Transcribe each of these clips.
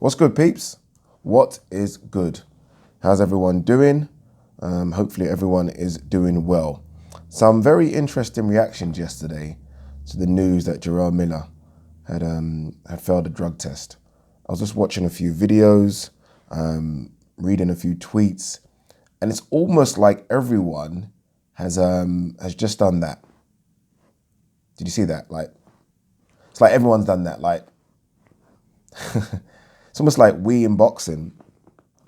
What's good, peeps? What is good? How's everyone doing? Hopefully everyone is doing well. Some very interesting reactions yesterday to the news that Jerome Miller had failed a drug test. I was just watching a few videos, reading a few tweets, and it's almost like everyone has just done that. Did you see that? It's like everyone's done that. It's almost like we in boxing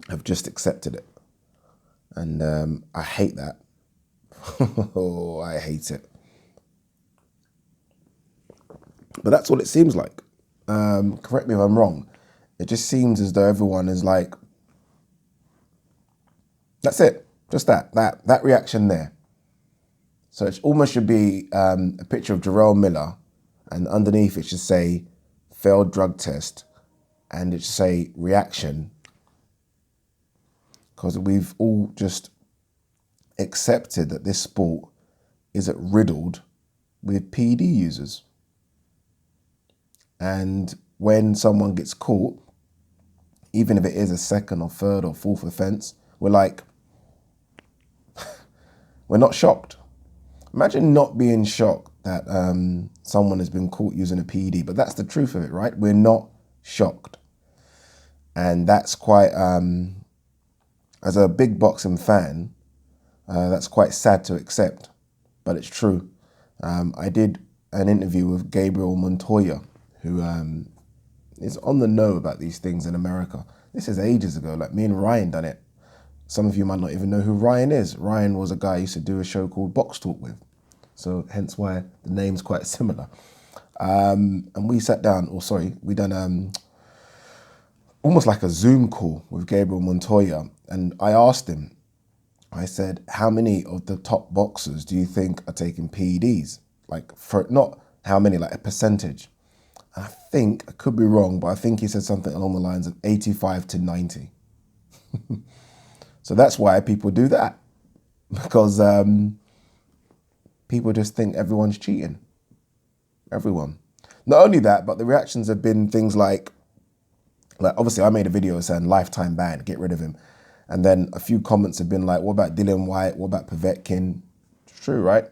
have just accepted it. And I hate that. Oh, I hate it. But that's what it seems like. Correct me if I'm wrong. It just seems as though everyone is like, that's it. Just that reaction there. So it almost should be a picture of Jerome Miller, and underneath it should say failed drug test, and it should say reaction, because we've all just accepted that this sport is riddled with PED users. And when someone gets caught, even if it is a second or third or fourth offense, we're like, we're not shocked. Imagine not being shocked that someone has been caught using a PED, but that's the truth of it, right? We're not shocked. And that's quite, as a big boxing fan, that's quite sad to accept, but it's true. I did an interview with Gabriel Montoya, who is on the know about these things in America. This is ages ago, like me and Ryan done it. Some of you might not even know who Ryan is. Ryan was a guy I used to do a show called Box Talk with. So hence why the name's quite similar. And we sat down, we done almost like a Zoom call with Gabriel Montoya. And I asked him, I said, how many of the top boxers do you think are taking PEDs? Like, for not how many, like a percentage. I think, I could be wrong, but I think he said something along the lines of 85 to 90. So that's why people do that. Because people just think everyone's cheating. Everyone. Not only that, but the reactions have been things like obviously I made a video saying lifetime ban, get rid of him. And then a few comments have been like, what about Dillian Whyte? What about Povetkin? It's true, right?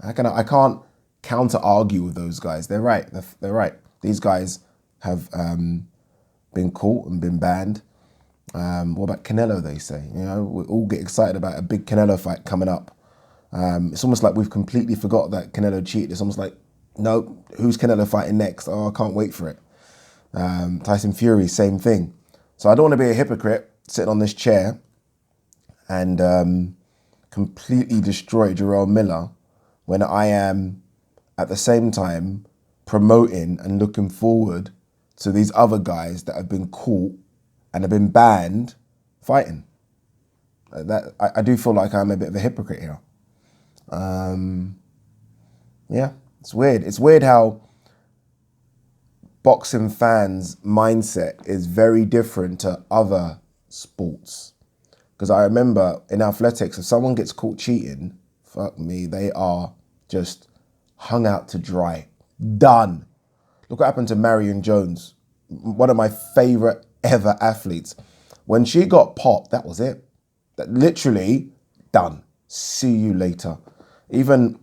I can't counter argue with those guys. They're right. They're right. These guys have been caught and been banned. What about Canelo, they say? You know, we all get excited about a big Canelo fight coming up. It's almost like we've completely forgot that Canelo cheated. It's almost like, no, who's Canelo fighting next? Oh, I can't wait for it. Tyson Fury, same thing. So I don't want to be a hypocrite sitting on this chair and completely destroy Jerome Miller when I am at the same time promoting and looking forward to these other guys that have been caught and have been banned fighting. I do feel like I'm a bit of a hypocrite here. Yeah, it's weird. It's weird how boxing fans' mindset is very different to other sports. Because I remember in athletics, if someone gets caught cheating, fuck me, they are just hung out to dry. Done. Look what happened to Marion Jones, one of my favorite ever athletes. When she got popped, that was it. That literally done. See you later. Even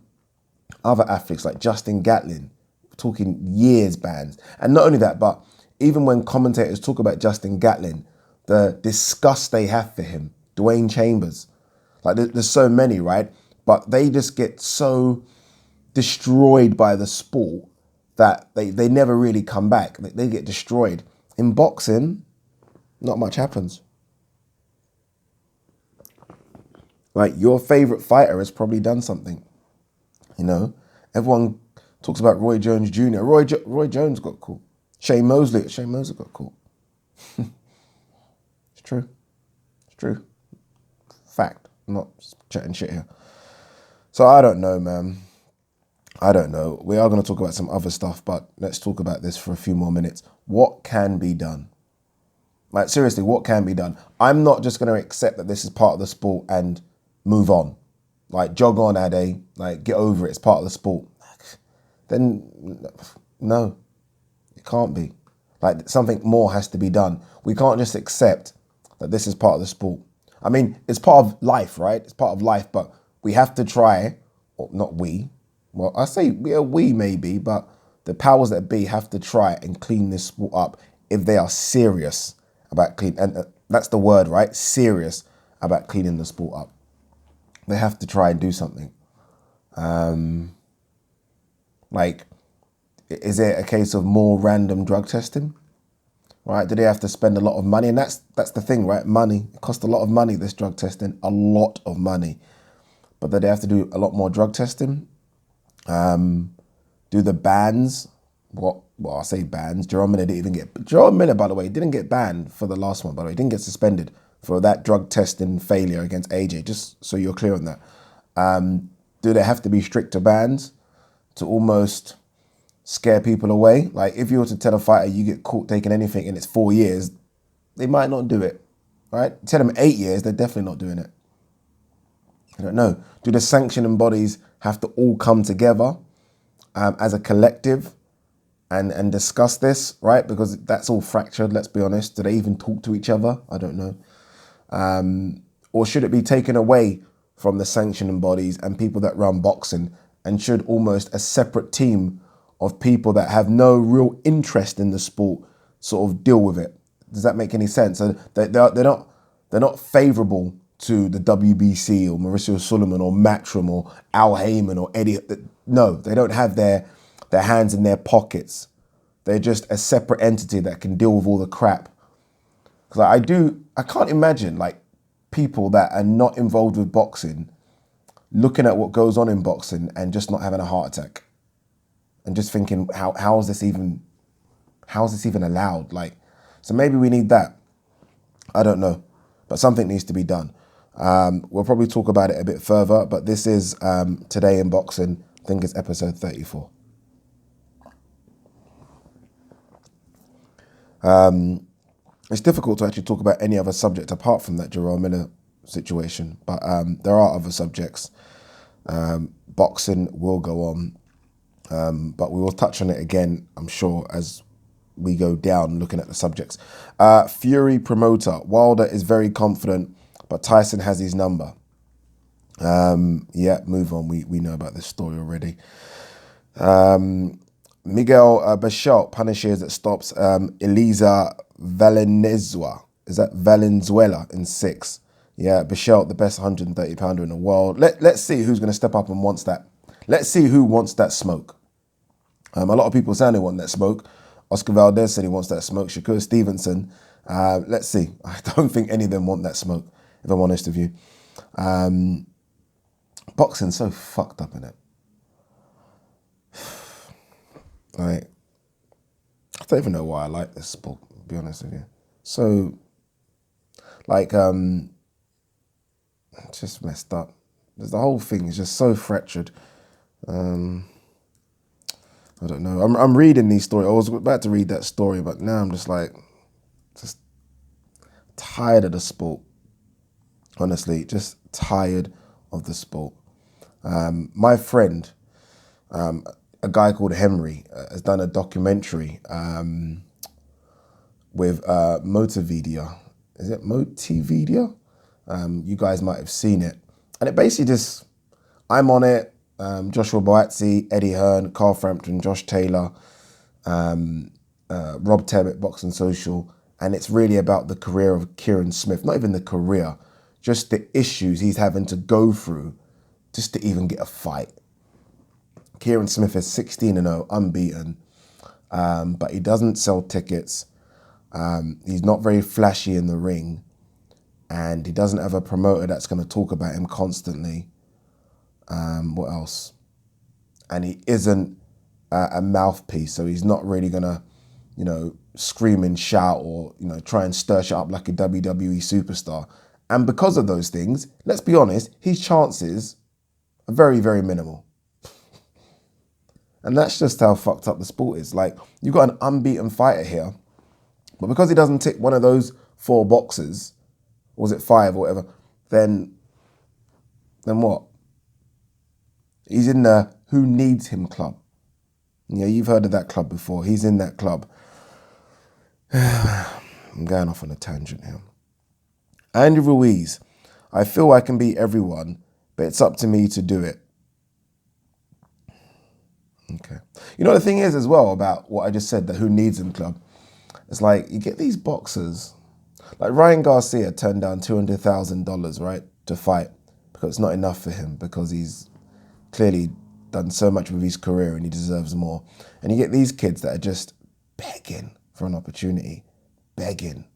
other athletes like Justin Gatlin, talking years bans. And not only that, but even when commentators talk about Justin Gatlin, the disgust they have for him, Dwayne Chambers, like there's so many, right? But they just get so destroyed by the sport that they never really come back. They get destroyed. In boxing, not much happens. Like your favorite fighter has probably done something. You know, everyone talks about Roy Jones Jr. Roy Jones got caught. Shane Mosley got caught. It's true. It's true. Fact. I'm not chatting shit here. So I don't know, man. I don't know. We are going to talk about some other stuff, but let's talk about this for a few more minutes. What can be done? Like, seriously, what can be done? I'm not just going to accept that this is part of the sport and move on. Like, jog on, Ade. Like, get over it. It's part of the sport. Then, no, it can't be. Like something more has to be done. We can't just accept that this is part of the sport. I mean, it's part of life, right? It's part of life, but we have to try, or not we, well, I say we maybe, but the powers that be have to try and clean this sport up if they are serious about clean, and that's the word, right? Serious about cleaning the sport up. They have to try and do something. Like, is it a case of more random drug testing? Right? Do they have to spend a lot of money? And that's the thing, right? Money. It costs a lot of money, this drug testing, a lot of money. But do they have to do a lot more drug testing? Do the bans, well, I say bans, Jerome Miller, by the way, didn't get banned for the last one, by the way. He didn't get suspended for that drug testing failure against AJ, just so you're clear on that. Do there have to be stricter bans to almost scare people away? Like, if you were to tell a fighter you get caught taking anything and it's 4 years, they might not do it, right? Tell them 8 years, they're definitely not doing it. I don't know. Do the sanctioning bodies have to all come together as a collective and discuss this, right? Because that's all fractured, let's be honest. Do they even talk to each other? I don't know. Or should it be taken away from the sanctioning bodies and people that run boxing, and should almost a separate team of people that have no real interest in the sport sort of deal with it? Does that make any sense? So they're not favourable to the WBC or Mauricio Sulaiman or Matchroom or Al Heyman or Eddie. No, they don't have their hands in their pockets. They're just a separate entity that can deal with all the crap. Because I can't imagine like people that are not involved with boxing looking at what goes on in boxing and just not having a heart attack and just thinking, how is this even allowed? Like, so maybe we need that. I don't know, but something needs to be done. We'll probably talk about it a bit further, but this is Today in Boxing. I think it's episode 34. It's difficult to actually talk about any other subject apart from that Jerome Miller situation, but there are other subjects. Boxing will go on, but we will touch on it again, I'm sure, as we go down looking at the subjects. Fury promoter, Wilder is very confident, but Tyson has his number. Yeah, move on. We know about this story already. Miguel Bachot punishes that stops Elisa Valenzuela. Is that Valenzuela in 6? Yeah, Bachot, the best 130 pounder in the world. Let's see who's going to step up and wants that. Let's see who wants that smoke. A lot of people saying they want that smoke. Oscar Valdez said he wants that smoke. Shakur Stevenson. Let's see. I don't think any of them want that smoke, if I'm honest with you. Boxing's so fucked up, innit? Like, I don't even know why I like this sport, to be honest with you. So, like, it's just messed up. The whole thing is just so fractured. I don't know. I'm reading these stories. I was about to read that story, but now I'm just like, just tired of the sport. Honestly, just tired of the sport. My friend, a guy called Henry, has done a documentary with Motivedia. Is it Motivedia? You guys might have seen it. And it basically just, I'm on it, Joshua Boazzi, Eddie Hearn, Carl Frampton, Josh Taylor, Rob Tebbett, Boxing Social, and it's really about the career of Kieran Smith. Not even the career, just the issues he's having to go through just to even get a fight. Kieran Smith is 16-0, unbeaten, but he doesn't sell tickets. He's not very flashy in the ring, and he doesn't have a promoter that's going to talk about him constantly. What else? And he isn't a mouthpiece, so he's not really going to, scream and shout or, try and stir shit up like a WWE superstar. And because of those things, let's be honest, his chances are very, very minimal. And that's just how fucked up the sport is. Like, you've got an unbeaten fighter here, but because he doesn't tick one of those 4 boxes, or was it 5 or whatever, then what? He's in the who needs him club. Yeah, you've heard of that club before. He's in that club. I'm going off on a tangent here. Andy Ruiz, I feel I can beat everyone, but it's up to me to do it. Okay. You know, the thing is as well about what I just said, that who needs him club. It's like you get these boxers, like Ryan Garcia turned down $200,000, right, to fight because it's not enough for him because he's clearly done so much with his career and he deserves more. And you get these kids that are just begging for an opportunity, begging.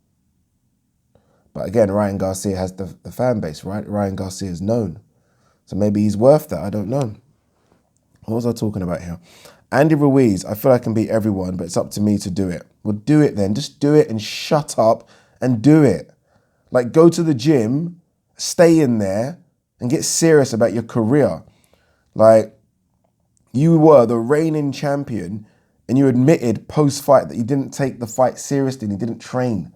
But again, Ryan Garcia has the fan base, right? Ryan Garcia is known. So maybe he's worth that, I don't know. What was I talking about here? Andy Ruiz, I feel I can beat everyone, but it's up to me to do it. Well, do it then. Just do it and shut up and do it. Like, go to the gym, stay in there, and get serious about your career. Like, you were the reigning champion, and you admitted post-fight that you didn't take the fight seriously and you didn't train.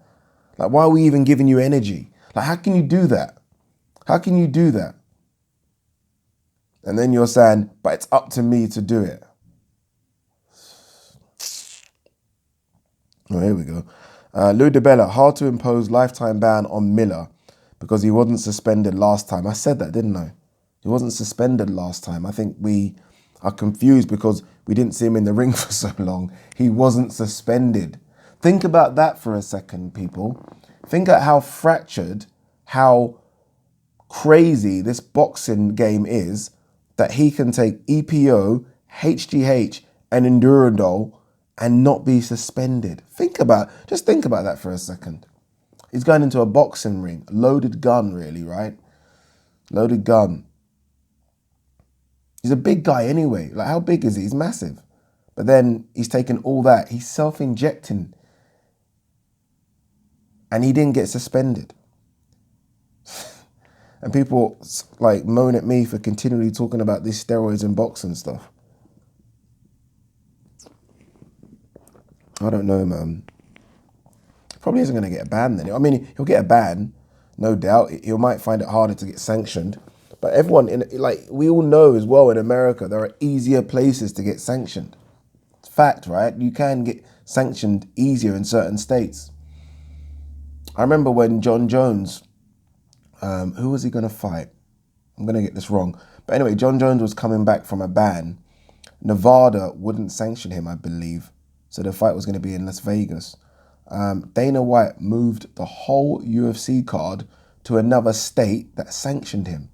Like, why are we even giving you energy? Like, how can you do that? How can you do that? And then you're saying, but it's up to me to do it. Oh, here we go. Lou DeBella, hard to impose lifetime ban on Miller because he wasn't suspended last time. I said that, didn't I? He wasn't suspended last time. I think we are confused because we didn't see him in the ring for so long. He wasn't suspended. Think about that for a second, people. Think about how fractured, how crazy this boxing game is, that he can take EPO, HGH, and Endurodol and not be suspended. Just think about that for a second. He's going into a boxing ring, loaded gun really, right? Loaded gun. He's a big guy anyway. Like, how big is he? He's massive. But then he's taken all that. He's self-injecting. And he didn't get suspended. And people like moan at me for continually talking about these steroids and boxing stuff. I don't know, man. Probably isn't going to get a ban then. I mean, he'll get a ban, no doubt. He might find it harder to get sanctioned. But everyone, we all know as well in America, there are easier places to get sanctioned. It's fact, right? You can get sanctioned easier in certain states. I remember when John Jones, who was he going to fight? I'm going to get this wrong. But anyway, John Jones was coming back from a ban. Nevada wouldn't sanction him, I believe. So the fight was going to be in Las Vegas. Dana White moved the whole UFC card to another state that sanctioned him.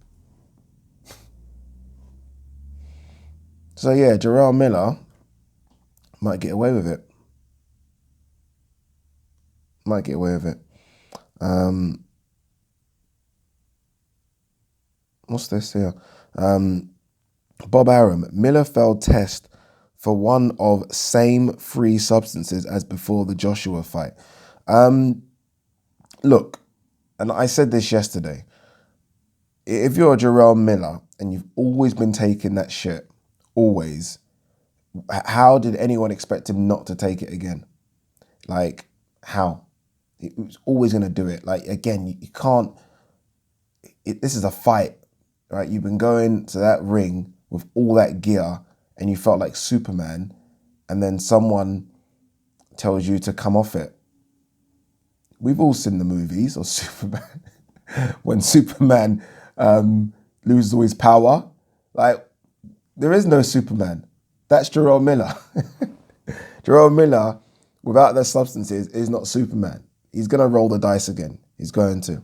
So yeah, Jarrell Miller might get away with it. Might get away with it. What's this here? Bob Arum, Miller failed test for one of same three substances as before the Joshua fight. Look, and I said this yesterday, if you're a Jerome Miller and you've always been taking that shit, always, how did anyone expect him not to take it again? Like, how? He was always going to do it. Like, again, you can't, this is a fight, right? You've been going to that ring with all that gear and you felt like Superman, and then someone tells you to come off it. We've all seen the movies of Superman. When Superman loses all his power, like, there is no Superman. That's Jerome Miller. Jerome Miller, without the substances, is not Superman. He's going to roll the dice again. He's going to.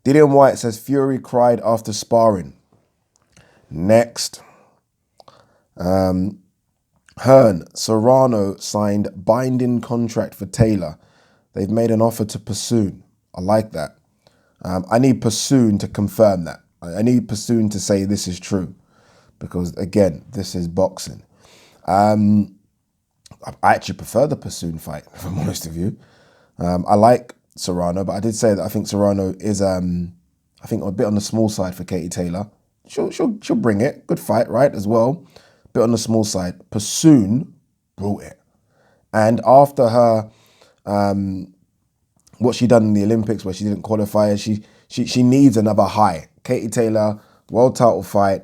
Dillian White says Fury cried after sparring. Next. Hearn, Serrano signed binding contract for Taylor. They've made an offer to Pursoon. I like that. I need Pursoon to confirm that. I need Pursoon to say this is true. Because, again, this is boxing. I actually prefer the Pursoon fight, if I'm honest with you. I like Serrano, but I did say that I think Serrano is, I think, a bit on the small side for Katie Taylor. She'll bring it. Good fight, right, as well. Bit on the small side. Pursoon brought it. And after her, what she done in the Olympics where she didn't qualify, she needs another high. Katie Taylor, world title fight,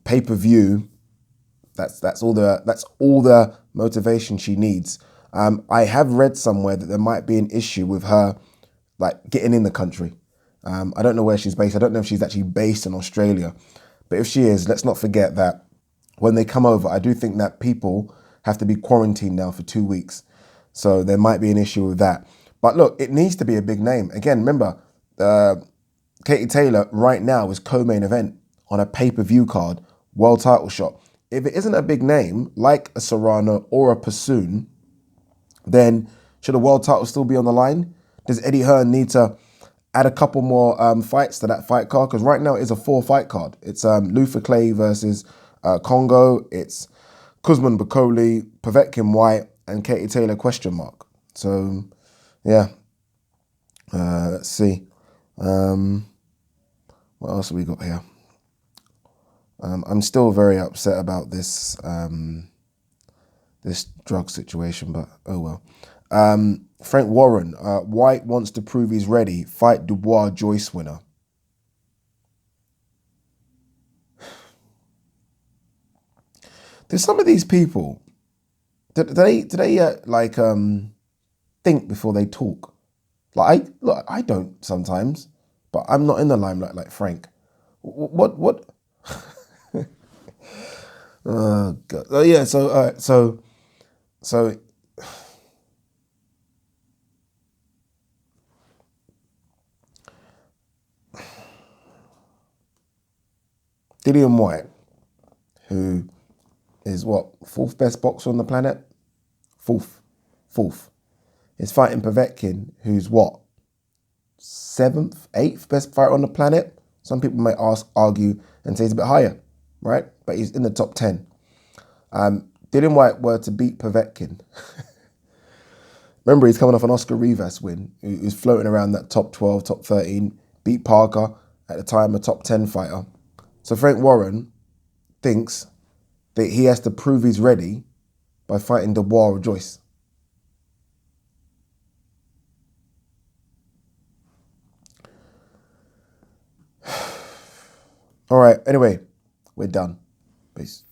pay-per-view. That's all the motivation she needs. I have read somewhere that there might be an issue with her like getting in the country. I don't know where she's based. I don't know if she's actually based in Australia, but if she is, let's not forget that when they come over, I do think that people have to be quarantined now for 2 weeks. So there might be an issue with that. But look, it needs to be a big name. Again, remember, Katie Taylor right now is co-main event on a pay-per-view card, world title shot. If it isn't a big name, like a Serrano or a Pursoon, then should a world title still be on the line? Does Eddie Hearn need to add a couple more fights to that fight card? Because right now it is a 4-fight card. It's Luther Clay versus Congo. It's Kuzman Bakoli, Povetkin White, and Katie Taylor ? So, yeah. Let's see. What else have we got here? I'm still very upset about this this drug situation, but oh well. Frank Warren, White wants to prove he's ready. Fight Dubois Joyce winner. There's some of these people. Do they think before they talk? Like I don't sometimes, but I'm not in the limelight like Frank. What? Oh God. Oh yeah. So Dillian White, who is what, 4th best boxer on the planet? Fourth, is fighting Povetkin, who's what, 7th, 8th best fighter on the planet. Some people might argue and say he's a bit higher, right? But he's in the top 10. Dillian White were to beat Povetkin. Remember, he's coming off an Oscar Rivas win. He's floating around that top 12, top 13. Beat Parker, at the time a top 10 fighter. So Frank Warren thinks that he has to prove he's ready by fighting Dubois or Joyce. All right, anyway, we're done. Peace.